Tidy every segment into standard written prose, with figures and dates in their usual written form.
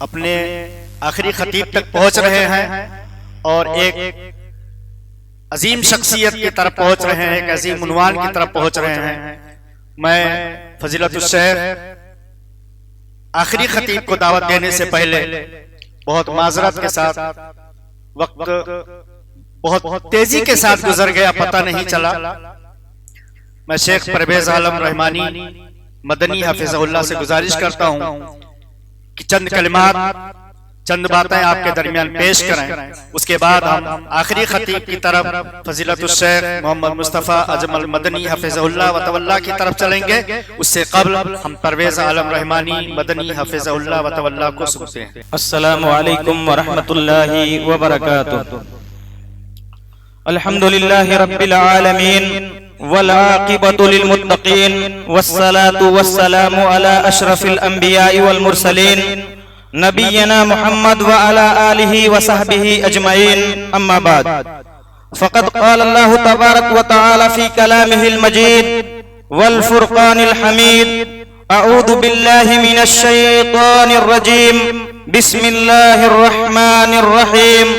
اپنے آخری خطیب تک پہنچ رہے ہیں اور ایک عظیم شخصیت کی طرف پہنچ رہے ہیں، ایک عظیم عنوان کی طرف پہنچ رہے ہیں۔ میں فضیلت الشیخ آخری خطیب کو دعوت دینے سے پہلے بہت معذرت کے ساتھ، وقت بہت تیزی کے ساتھ گزر گیا، پتہ نہیں چلا، میں شیخ پرویز عالم رحمانی مدنی حفظہ اللہ سے گزارش کرتا ہوں کہ چند کلمات، چند باتیں آپ کے درمیان پیش کریں، اس کے بعد ہم آخری خطیب کی طرف فضیلت الشیخ محمد مصطفیٰ اجمل مدنی حفظہ اللہ وتولہ کی طرف چلیں گے۔ اس سے قبل ہم پرویز عالم رحمانی مدنی حفظہ اللہ وتولہ کو سنتے ہیں۔ السلام علیکم ورحمۃ اللہ وبرکاتہ۔ الحمدللہ رب العالمین والعاقبۃ للمتقین والصلاة والسلام علی اشرف الانبیاء والمرسلین نبینا محمد وعلى آلہ وصحبہ اجمعین، اما بعد فقد قال اللہ تبارک وتعالی فی کلامہ المجید والفرقان الحمید، اعوذ باللہ من الشیطان الرجیم، بسم اللہ الرحمن الرحیم،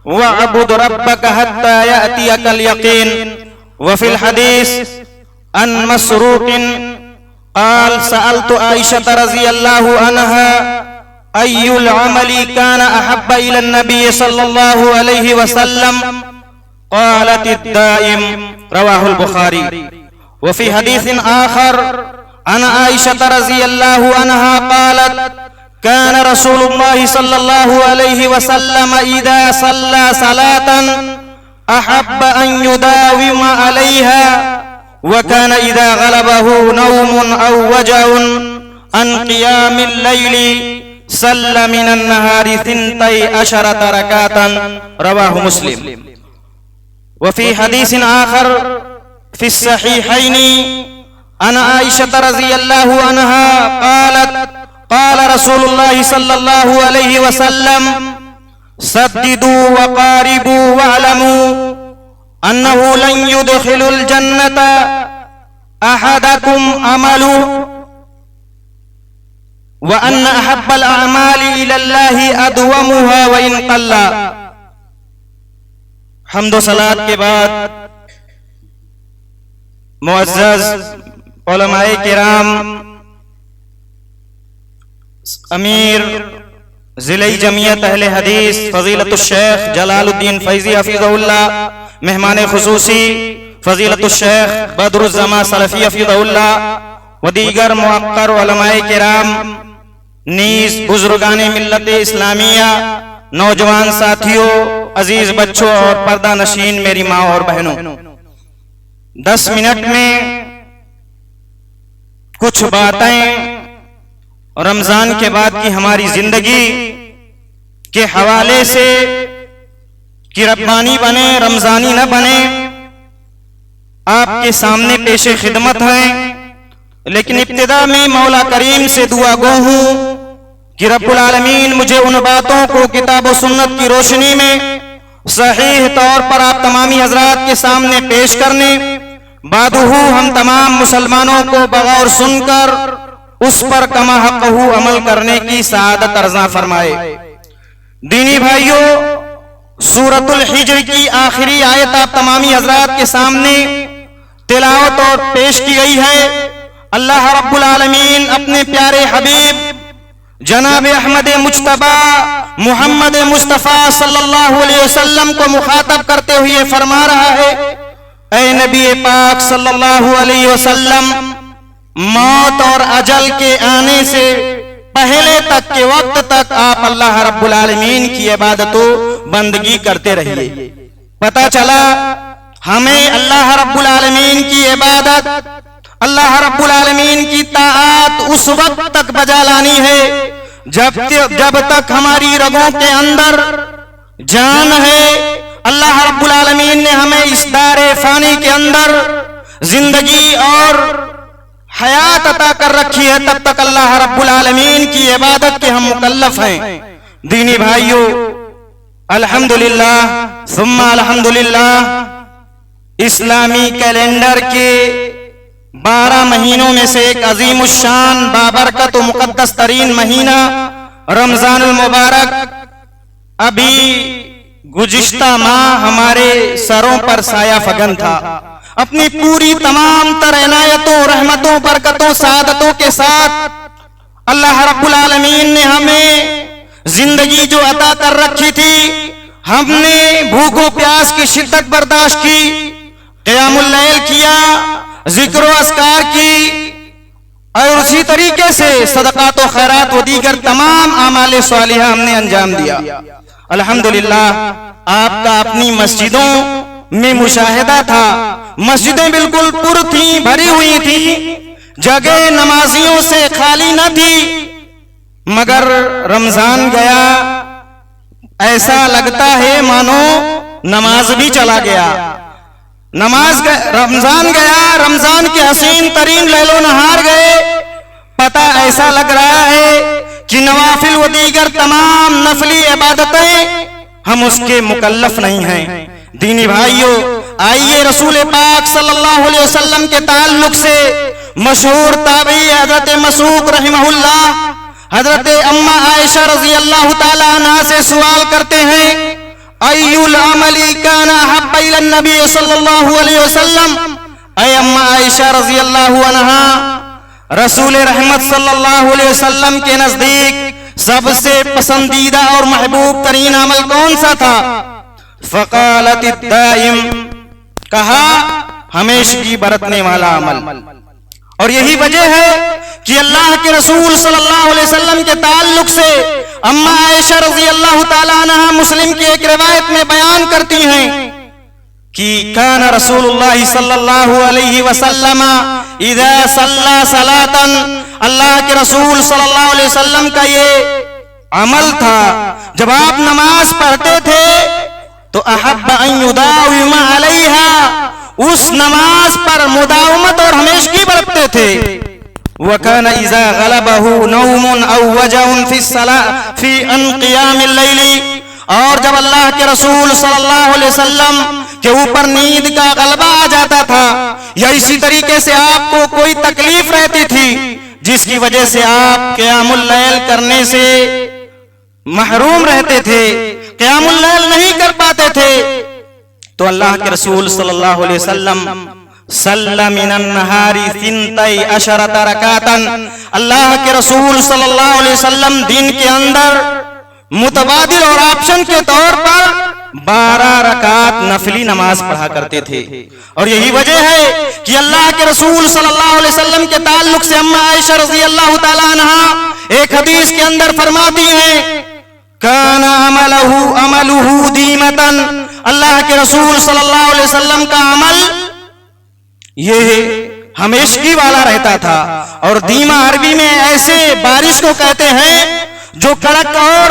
وَاعْبُدْ رَبَّكَ حَتَّى يَأْتِيَكَ الْيَقِينُ۔ وفي الحديث عن مسروق قال سألت عائشة رضي الله عنها أي العمل كان أحب إلى النبي صلى الله عليه وسلم، قالت الدائم، رواه البخاري۔ وفي حديث آخر عن عائشة رضي الله عنها قالت كان رسول الله صلى الله عليه وسلم إذا صلى صلاة أحب أن يداوم عليها، وكان إذا غلبه نوم أو وجع عن قيام الليل صلى من النهار 12 ركعة، رواه مسلم۔ وفي حديث آخر في الصحيحين عن عائشة رضي الله عنها قالت قال رسول الله صلى الله عليه وسلم سددوا وقاربوا واعلموا أنه لن يدخل الجنة أحدكم عمله، وأن أحب الأعمال إلى الله أدومها وإن قل۔ حمد و صلاة کے بعد معزز علماء کرام، امیر ضلع جمعیت اہل حدیث فضیلت الشیخ جلال الدین فیضی حفظہ اللہ، مہمان خصوصی فضیلت الشیخ بدر الزمان سلفی حفظہ اللہ، و دیگر موقر علماء کرام، نیز بزرگان ملت اسلامیہ، نوجوان ساتھیوں، عزیز بچوں اور پردہ نشین میری ماں اور بہنوں، 10 منٹ میں کچھ باتیں رمضان کے بعد کی ہماری زندگی کے حوالے سے، کہ ربانی بنے رمضانی نہ بنے، آپ کے سامنے پیش خدمت ہیں۔ لیکن ابتدا میں مولا کریم سے دعا گو ہوں کہ رب العالمین مجھے ان باتوں کو کتاب و سنت کی روشنی میں صحیح طور پر آپ تمامی حضرات کے سامنے پیش کرنے، بعدہ ہم تمام مسلمانوں کو بغور سن کر اس پر کما حقہ عمل کرنے کی سعادت عطا فرمائے۔ دینی بھائیوں، سورۃ الحجر کی آخری آیت آپ تمامی حضرات کے سامنے تلاوت اور پیش کی گئی ہے۔ اللہ رب العالمین اپنے پیارے حبیب جناب احمد مجتبی محمد مصطفیٰ صلی اللہ علیہ وسلم کو مخاطب کرتے ہوئے فرما رہا ہے، اے نبی پاک صلی اللہ علیہ وسلم، موت اور اجل کے آنے سے پہلے تک کے وقت تک آپ اللہ رب العالمین کی عبادت و بندگی کرتے رہیے۔ پتہ چلا ہمیں اللہ رب العالمین کی عبادت، اللہ رب العالمین کی طاعت اس وقت تک بجا لانی ہے جب تک ہماری رگوں کے اندر جان ہے۔ اللہ رب العالمین نے ہمیں اس دار فانی کے اندر زندگی اور حیات عطا کر رکھی ہے، تب تک اللہ رب العالمین کی عبادت کے ہم مکلف ہیں۔ دینی بھائیوں، الحمدللہ ثم الحمدللہ، اسلامی کیلنڈر کے 12 مہینوں میں سے ایک عظیم الشان بابرکت و مقدس ترین مہینہ رمضان المبارک ابھی گزشتہ ماہ ہمارے سروں پر سایہ فگن تھا. اپنی پوری تمام تر عنایتوں رحمتوں برکتوں سعادتوں کے ساتھ اللہ رب العالمین نے ہمیں زندگی جو عطا کر رکھی تھی، ہم نے بھوک و پیاس کی شدت برداشت کی، قیام اللیل کیا، ذکر و اذکار کی، اور اسی طریقے سے صدقات و خیرات و دیگر تمام اعمال صالحہ ہم نے انجام دیا. الحمدللہ آپ کا اپنی مسجدوں میں مشاہدہ تھا، مسجدیں بالکل پر تھیں، بھری ہوئی تھیں، جگہ نمازیوں سے خالی نہ تھی. مگر رمضان گیا، ایسا لگتا ہے مانو نماز بھی چلا گیا. رمضان گیا، رمضان کے حسین ترین لیل و نہار گئے. پتہ ایسا لگ رہا ہے کہ نوافل و دیگر تمام نفلی عبادتیں ہم اس کے مکلف نہیں ہیں. دینی بھائیوں، آئیے رسول پاک صلی اللہ علیہ وسلم کے تعلق سے مشہور تابعی حضرت مسروق رحمہ اللہ حضرت اما عائشہ رضی اللہ تعالی عنہ سے سوال کرتے ہیں، ای العمل کان احب الی النبی صلی اللہ علیہ وسلم. اے اما عائشہ رضی اللہ عنہا، رسول رحمت صلی اللہ علیہ وسلم کے نزدیک سب سے پسندیدہ اور محبوب ترین عمل کون سا تھا؟ فقالت الدائم، کہا ہمیشگی برتنے والا عمل. اور یہی وجہ ہے کہ اللہ کے رسول صلی اللہ علیہ وسلم کے تعلق سے اما عائشہ رضی اللہ تعالی عنہ مسلم کی ایک روایت میں بیان کرتی ہیں کہ کان رسول اللہ صلی اللہ علیہ وسلم اذا صلی صلاۃ، اللہ کے رسول صلی اللہ علیہ وسلم کا یہ عمل تھا، جب آپ نماز پڑھتے تھے تو احب ان یداوم علیہا، اس نماز پر مداومت اور ہمیشگی برتتے تھے. وَكَانَ إِذَا غَلَبَهُ نَوْمٌ أَوْ وَجَعٌ فِي قِيَامِ اللَّيْلِ، اور جب اللہ کے رسول صلی اللہ علیہ وسلم کے اوپر نیند کا غلبہ آ جاتا تھا، یا اسی طریقے سے آپ کو کوئی تکلیف رہتی تھی جس کی وجہ سے آپ قیام اللیل کرنے سے محروم رہتے تھے، قیام اللیل نہیں کر پاتے تھے، تو اللہ کے رسول صلی اللہ علیہ وسلم صلی من النہار 12 رکعتا، اللہ کے رسول صلی اللہ علیہ وسلم دن کے اندر متبادل اور آپشن کے طور پر 12 رکعت نفلی نماز پڑھا کرتے تھے. اور یہی وجہ ہے کہ اللہ کے رسول صلی اللہ علیہ وسلم کے تعلق سے اما عائشہ رضی اللہ تعالی عنہ ایک حدیث کے اندر فرماتی ہیں، کان عملہ دیمتا، اللہ کے رسول صلی اللہ علیہ وسلم کا عمل یہ ہمیشگی والا رہتا تھا. اور دیمہ عربی میں ایسے بارش کو کہتے ہیں جو کڑک اور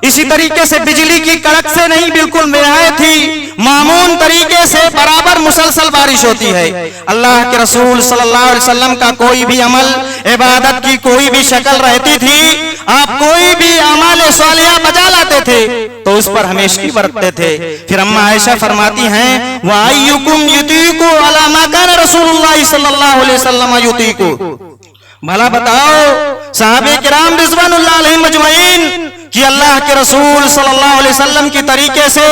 اسی طریقے سے بجلی کی کڑک سے نہیں، بالکل نہایت ہی معمون طریقے سے برابر مسلسل بارش ہوتی ہے. اللہ کے رسول صلی اللہ علیہ وسلم کا کوئی بھی عمل، عبادت کی کوئی بھی شکل رہتی تھی، آپ کوئی بھی اعمال صالحہ بجا لاتے تھے تو اس پر ہمیشگی برتتے تھے. پھر اما عائشہ فرماتی ہیں، وَأَيُّكُمْ يُطِيقُ عَلَى مَا كَانَ رَسُولُ اللَّهِ صلی اللہ علیہ وسلم يُطِيقُ، بھلا بتاؤ صحابہ کرام رضوان اللہ علیہم اجمعین کہ اللہ کے رسول صلی اللہ علیہ وسلم کی طریقے سے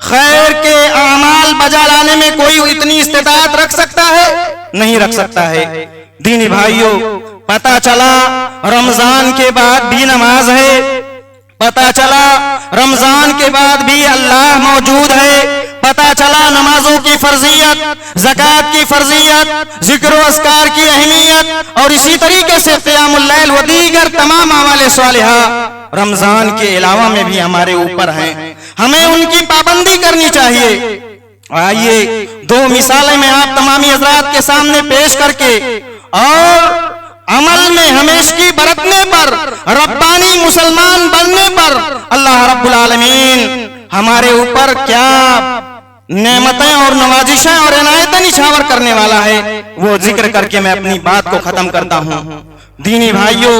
خیر کے اعمال بجا لانے میں کوئی اتنی استطاعت رکھ سکتا ہے؟ نہیں رکھ سکتا ہے. دینی بھائیوں، پتہ چلا رمضان کے بعد بھی نماز ہے، پتہ چلا رمضان کے بعد بھی اللہ موجود ہے، پتہ چلا نمازوں کی فرضیت، زکوٰۃ کی فرضیت، ذکر و اذکار کی اہمیت، اور اسی طریقے سے قیام اللیل و دیگر تمام اعمال صالحہ رمضان کے علاوہ میں بھی ہمارے اوپر ہیں، ہمیں ان کی پابندی کرنی چاہیے. آئیے 2 مثالیں میں آپ تمامی حضرات کے سامنے پیش کر کے اور عمل میں ہمیشگی برتنے پر، ربانی مسلمان بننے پر اللہ رب العالمین ہمارے اوپر کیا نعمتیں اور نوازشیں اور عنایتیں نچھاور کرنے والا ہے، وہ ذکر کر کے میں اپنی بات کو ختم کرتا ہوں. دینی بھائیوں،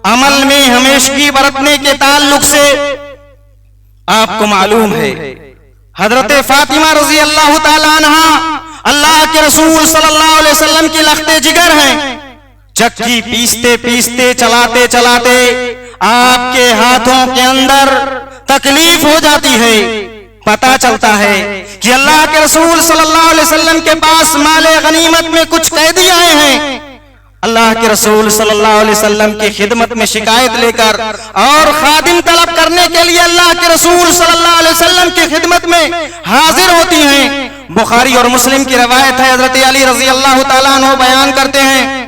عمل میں ہمیشگی برتنے کے تعلق سے آپ کو معلوم ہے حضرت فاطمہ رضی اللہ تعالی عنہ اللہ کے رسول صلی اللہ علیہ وسلم کی لخت جگر ہیں. چکی پیستے پیستے چلاتے چلاتے آپ کے ہاتھوں کے اندر تکلیف ہو جاتی ہے، پتا چلتا ہے کہ اللہ کے رسول صلی اللہ علیہ وسلم کے پاس مال غنیمت میں کچھ قیدی آئے ہیں، اللہ کے رسول صلی اللہ علیہ وسلم کی خدمت میں شکایت لے کر اور خادم طلب کرنے کے لیے اللہ کے رسول صلی اللہ علیہ وسلم کی خدمت میں حاضر ہوتی ہیں۔ بخاری اور مسلم کی روایت ہے، حضرت علی رضی اللہ تعالیٰ عنہ بیان کرتے ہیں،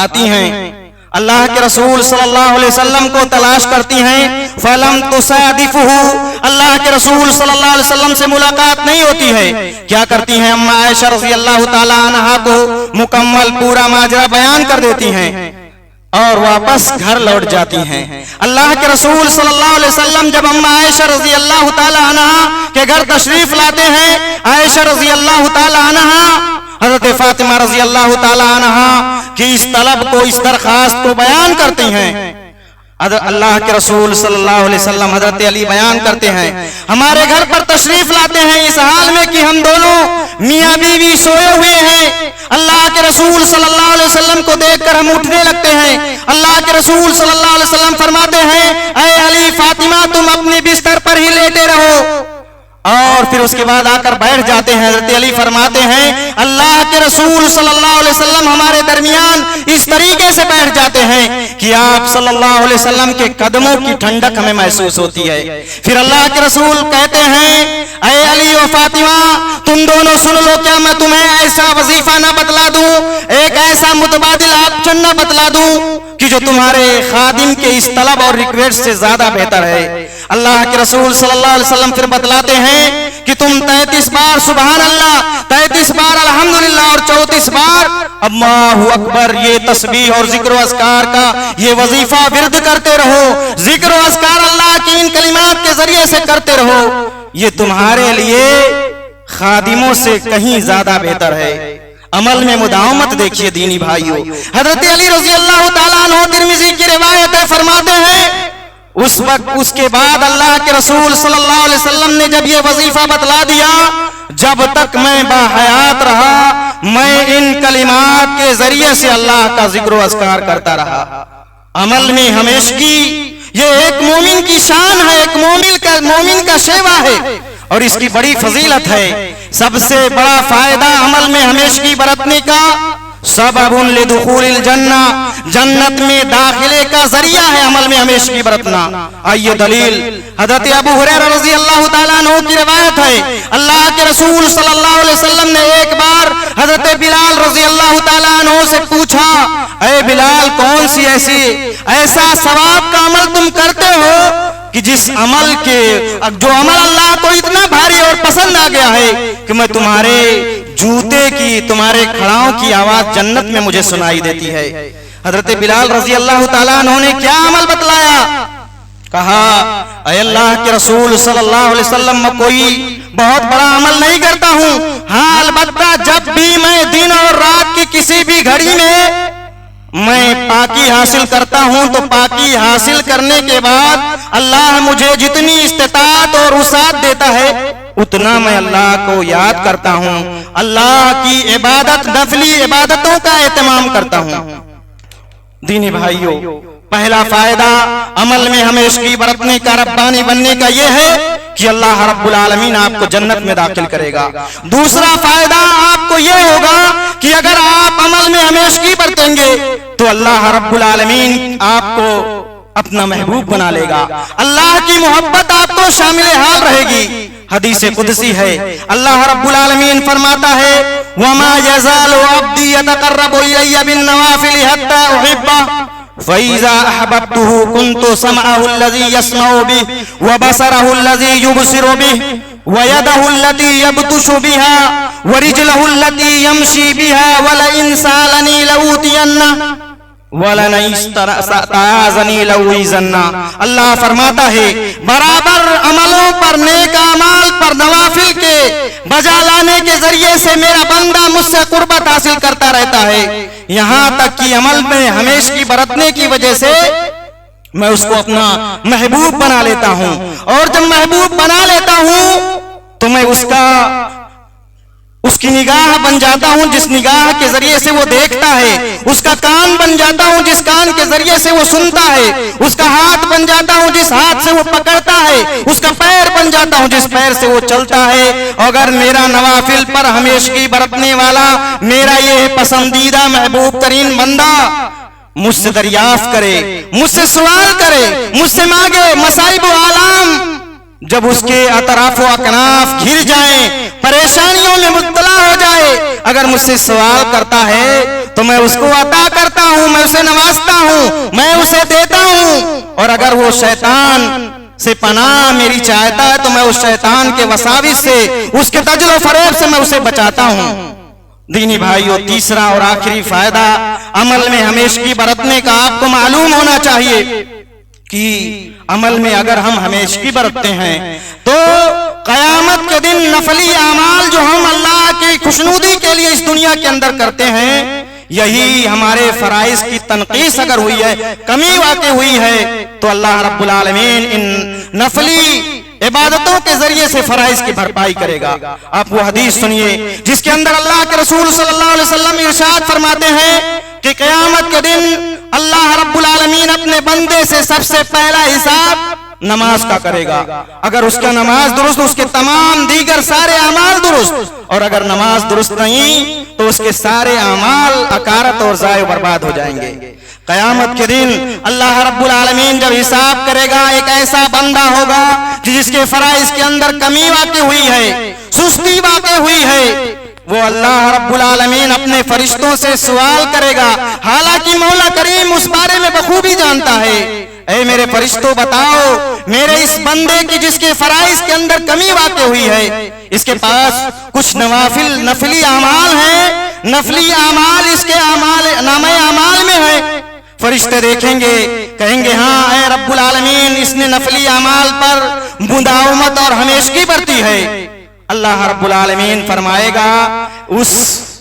آتی ہیں اللہ کے رسول صلی اللہ علیہ وسلم کو تلاش کرتی ہیں، فَلَمْ تُصَادِفُهُ، اللہ کے رسول صلی اللہ علیہ وسلم سے ملاقات نہیں ہوتی ہے۔ کیا کرتی ہیں اما عائشہ رضی اللہ تعالی عنہا کو مکمل پورا ماجرا بیان کر دیتی ہیں اور واپس گھر لوٹ جاتی ہیں۔ اللہ کے رسول صلی اللہ علیہ وسلم جب اما عائشہ رضی اللہ تعالی عنہا کے گھر تشریف لاتے ہیں، عائشہ رضی اللہ تعالی عنہا حضرت فاطمہ رضی اللہ تعالی عنہا کی اس طلب کو، اس درخواست کو بیان کرتی ہیں۔ اللہ کے رسول صلی اللہ علیہ وسلم حضرت علی بیان کرتے ہیں، ہمارے گھر پر تشریف لاتے ہیں اس حال میں کہ ہم دونوں میاں بیوی سوئے ہوئے ہیں۔ اللہ کے رسول صلی اللہ علیہ وسلم کو دیکھ کر ہم اٹھنے لگتے ہیں۔ اللہ کے رسول صلی اللہ علیہ وسلم فرماتے ہیں، اے علی فاطمہ تم اپنے بستر پر ہی لیٹے رہو، اور پھر اس کے بعد آ کر بیٹھ جاتے ہیں۔ حضرت علی فرماتے ہیں اللہ کے رسول صلی اللہ علیہ وسلم ہمارے درمیان اس طریقے سے بیٹھ جاتے ہیں کہ آپ صلی اللہ علیہ وسلم کے قدموں کی ٹھنڈک ہمیں محسوس ہوتی ہے۔ پھر اللہ کے رسول کہتے ہیں، اے علی و فاطمہ تم دونوں سن لو، کیا میں تمہیں ایسا وظیفہ نہ بتلا دوں، ایک ایسا متبادل آپشن نہ بتلا دوں کہ جو تمہارے خادم کے اس طلب اور ریکویسٹ سے زیادہ بہتر ہے۔ اللہ کے رسول صلی اللہ علیہ وسلم پھر بتلاتے ہیں کہ تم 33 بار سبحان اللہ، 33 بار الحمدللہ اور 34 بار اللہ اکبر یہ تسبیح اور ذکر و اذکار کا یہ وظیفہ ورد کرتے رہو، ذکر و اذکار اللہ کی ان کلمات کے ذریعے سے کرتے رہو، یہ تمہارے لیے خادموں سے کہیں زیادہ بہتر ہے۔ عمل میں مداومت دیکھیے دینی بھائیوں۔ حضرت علی رضی اللہ تعالیٰ عنہ ترمذی کی روایت ہے، فرماتے ہیں اس وقت اس کے بعد اللہ کے رسول صلی اللہ علیہ وسلم نے جب یہ وظیفہ بتلا دیا، جب تک میں باحیات رہا میں ان کلمات کے ذریعے سے اللہ کا ذکر و اذکار کرتا رہا۔ عمل میں ہمیشگی یہ ایک مومن کی شان ہے، ایک مومن کا شیوا ہے اور اس کی بڑی فضیلت ہے۔ سب سے بڑا فائدہ عمل میں ہمیشگی برتنے کا سبب لدخول الجنہ، جنت میں داخلے کا ذریعہ ہے عمل میں ہمیشگی برتنا۔ آئیے دلیل حضرت ابو ہریرہ رضی اللہ تعالیٰ عنہ کی روایت ہے، اللہ کے رسول صلی اللہ علیہ وسلم نے ایک بار حضرت بلال رضی اللہ تعالیٰ عنہ سے پوچھا، اے بلال کون سی ایسا ثواب کا عمل تم کرتے ہو کہ جس عمل کے جو عمل اللہ کو اتنا بھاری اور پسند آ گیا ہے کہ میں تمہارے جوتے کی، تمہارے کھڑاؤں کی آواز جنت میں مجھے سنائی دیتی ہے۔ حضرت بلال رضی اللہ تعالیٰ عنہ نے کیا عمل بتلایا؟ کہا اے اللہ کے رسول صلی اللہ علیہ وسلم میں کوئی بہت بڑا عمل نہیں کرتا ہوں، ہاں البتہ جب بھی میں دن اور رات کی کسی بھی گھڑی میں پاکی حاصل کرتا ہوں تو پاکی حاصل کرنے کے بعد اللہ مجھے جتنی استطاعت اور وسعت دیتا ہے اتنا میں اللہ کو یاد کرتا ہوں، اللہ کی عبادت، نفلی عبادتوں کا اہتمام کرتا ہوں۔ دینی بھائیوں، پہلا فائدہ عمل میں ہمیشگی برتنے کا، ربانی بننے کا یہ ہے کہ اللہ رب العالمین آپ کو جنت میں داخل کرے گا۔ دوسرا فائدہ آپ کو یہ ہوگا کہ اگر آپ عمل میں ہمیشگی برتیں گے تو اللہ رب العالمین آپ کو اپنا محبوب بنا لے گا، اللہ کی محبت آپ کو شامل حال رہے گی۔ حدیث قدسی ہے، اللہ رب العالمین فرماتا ہے وَمَا يَزَالُ عَبْدِي يَتَقَرَّبُ إِلَيَّ بِالنَّوَافِلِ حَتَّى أُحِبَّهُ فَإِذَا أَحْبَبْتُهُ كُنْتُ سَمْعَهُ الَّذِي يَسْمَعُ بِهِ وَبَصَرَهُ الَّذِي يُبْصِرُ بِهِ وَيَدَهُ الَّتِي يَبْطِشُ بِهَا وَرِجْلَهُ الَّتِي يَمْشِي بِهَا وَلَئِنْ سَأَلَنِي لَأُوتِيَنَّهُ اللہ فرماتا ہے برابر عملوں پر، نیک اعمال پر، نوافل کے بجا لانے کے ذریعے سے میرا بندہ مجھ سے قربت حاصل کرتا رہتا ہے، یہاں تک کہ عمل میں ہمیشگی برتنے کی وجہ سے میں اس کو اپنا محبوب بنا لیتا ہوں، اور جب محبوب بنا لیتا ہوں تو میں اس کا اس کی نگاہ بن جاتا ہوں جس نگاہ کے ذریعے سے وہ دیکھتا ہے، اس کا کان بن جاتا ہوں جس کان کے ذریعے سے وہ سنتا ہے، اس کا ہاتھ بن جاتا ہوں جس ہاتھ سے وہ پکڑتا ہے، اس کا پیر بن جاتا ہوں جس پیر سے وہ چلتا ہے۔ اگر میرا نوافل پر ہمیشگی برتنے والا میرا یہ پسندیدہ محبوب ترین بندہ مجھ سے دریافت کرے، مجھ سے سوال کرے، مجھ سے مانگے، مصائب و آلام جب اس کے اطراف و اکناف گھر جائیں، پریشانیوں میں مبتلا ہو جائے، اگر مجھ سے سوال کرتا ہے تو میں اس کو عطا کرتا ہوں، میں اسے نوازتا ہوں، میں اسے دیتا ہوں۔ اور اگر وہ شیطان سے پناہ میری چاہتا ہے تو میں اس شیطان کے وساوس سے، اس کے تجر و فریب سے میں اسے بچاتا ہوں۔ دینی بھائیو، تیسرا اور آخری فائدہ عمل میں ہمیشگی برتنے کا آپ کو معلوم ہونا چاہیے کہ عمل میں اگر ہم ہمیشگی برتتے ہیں تو قیامت کے دن نفلی اعمال جو ہم اللہ کی خوشنودی کے لیے اس دنیا کے اندر کرتے ہیں، یہی ہمارے فرائض کی تنقیص اگر ہوئی ہے، کمی واقع ہوئی ہے، تو اللہ رب العالمین ان نفلی عبادتوں کے ذریعے سے فرائض کی بھرپائی کرے گا۔ آپ وہ حدیث سنیے جس کے اندر اللہ کے رسول صلی اللہ علیہ وسلم ارشاد فرماتے ہیں کہ قیامت کے دن اللہ رب العالمین اپنے بندے سے سب سے پہلا حساب نماز کا کرے گا۔ اگر اس کا نماز درست، اس کے تمام دیگر سارے اعمال درست، اور اگر نماز درست نہیں تو اس کے سارے اعمال اکارت اور ضائع و برباد ہو جائیں گے۔ قیامت کے دن اللہ رب العالمین جب حساب کرے گا، ایک ایسا بندہ ہوگا جس کے فرائض کے اندر کمی واقع ہوئی ہے، سستی واقع ہوئی ہے، وہ اللہ رب العالمین اپنے فرشتوں سے سوال کرے گا، حالانکہ مولا کریم اس بارے میں بخوبی جانتا ہے۔ اے میرے فرشتوں، بتاؤ میرے اس بندے کی جس کے فرائض کے اندر کمی واقع ہوئی ہے، اس کے پاس کچھ نفلی اعمال ہیں، نفلی اعمال اس کے نامہ اعمال میں ہے۔ فرشتے دیکھیں گے، کہیں گے ہاں اے رب العالمین، اس نے نفلی اعمال پر مداومت اور ہمیشگی برتی ہے۔ اللہ رب العالمین فرمائے گا اس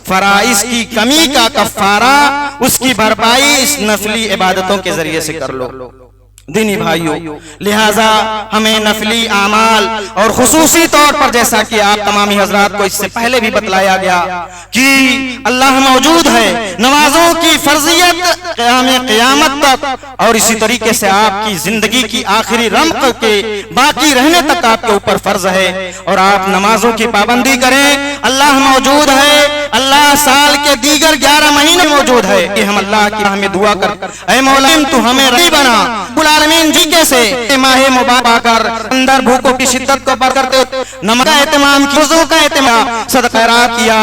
فرائض کی کمی کا کفارہ، اس کی بھرپائی اس نفلی عبادتوں کے ذریعے سے کر لو۔ دینی بھائیو، لہٰذا ہمیں نفلی اعمال اور خصوصی طور پر جیسا کہ آپ تمامی حضرات کو اس سے پہلے بھی بتلایا گیا کہ اللہ موجود ہے، نمازوں کی فرضیت قیامت تک، اور اسی طریقے سے آپ کی زندگی کی آخری رمق کے باقی رہنے تک آپ کے اوپر فرض ہے، اور آپ نمازوں کی پابندی کریں۔ اللہ موجود ہے، اللہ سال کے دیگر 11 مہینے موجود ہے کہ ہم اللہ کی راہ میں دعا کر، اے مولا تو ہمیں رہی بنا العالمین جی کیسے ماہ مبارک کر اندر بھوکوں کی شدت کو بر کرتے نماز کا اہتمام کیا، وضو کا اہتمام، صدقہ خیرات کیا،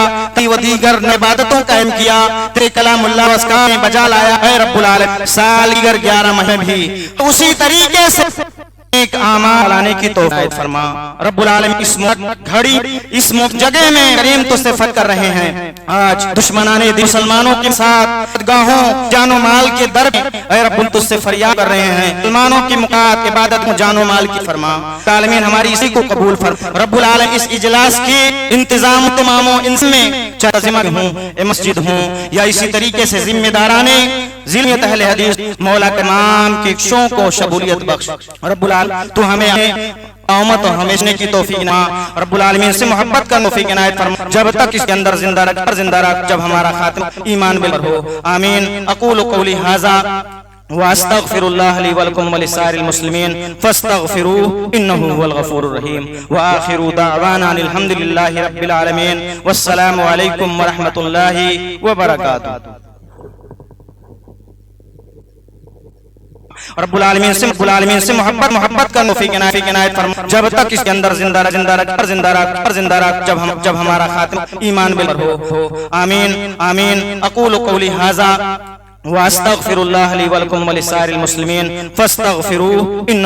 و دیگر عبادتوں قائم کیا، تیرے کلام اللہ واسکا میں بجا لایا۔ اے رب العالمین سال دیگر 11 مہینے بھی اسی طریقے سے ایک اعمال لانے کی توفیق فرما۔ رب العالمین اس گھڑی اس جگہ میں کریم تو سے فت کر رہے ہیں، آج دشمنان دین مسلمانوں کے ساتھ گاہوں جان و مال کے در اے رب تو سے فریاد کر رہے ہیں، مسلمانوں کی مقاط عبادت کو جان و مال کی فرما۔ العالمین ہماری اسی کو قبول فرما۔ رب العالمین اس اجلاس کی انتظام تمام و ان میں چاہے ذمہ ہوں مسجد ہوں یا اسی طریقے سے ذمہ دارانے ذمت اہل حدیث، مولا تمام کی شوق کو شبولیت بخش۔ رب العالمین تو ہمیں قومت اور ہمیشہ کی توفیق نہ، رب العالمین سے محبت کا توفیق عنایت فرما، جب تک اس کے اندر زندہ رکھ جب ہمارا خاتمہ ایمان بل ہو۔ آمین۔ اقول قولی ھذا واستغفر الله لي ولكم ولسائر المسلمين فاستغفروه انه هو الغفور الرحيم واخر دعوانا الحمد لله رب العالمين والسلام عليكم ورحمة الله وبركاته۔ رب العالمین سے محبت کا توفیق عنایت فرما، جب تک اس کے اندر زندہ رکھ جب ہمارا خاتمہ ایمان بل ہو۔ آمین آمین۔ اقول قولی ھذا واستغفر الله لي ولكم ولسائر المسلمين فاستغفروه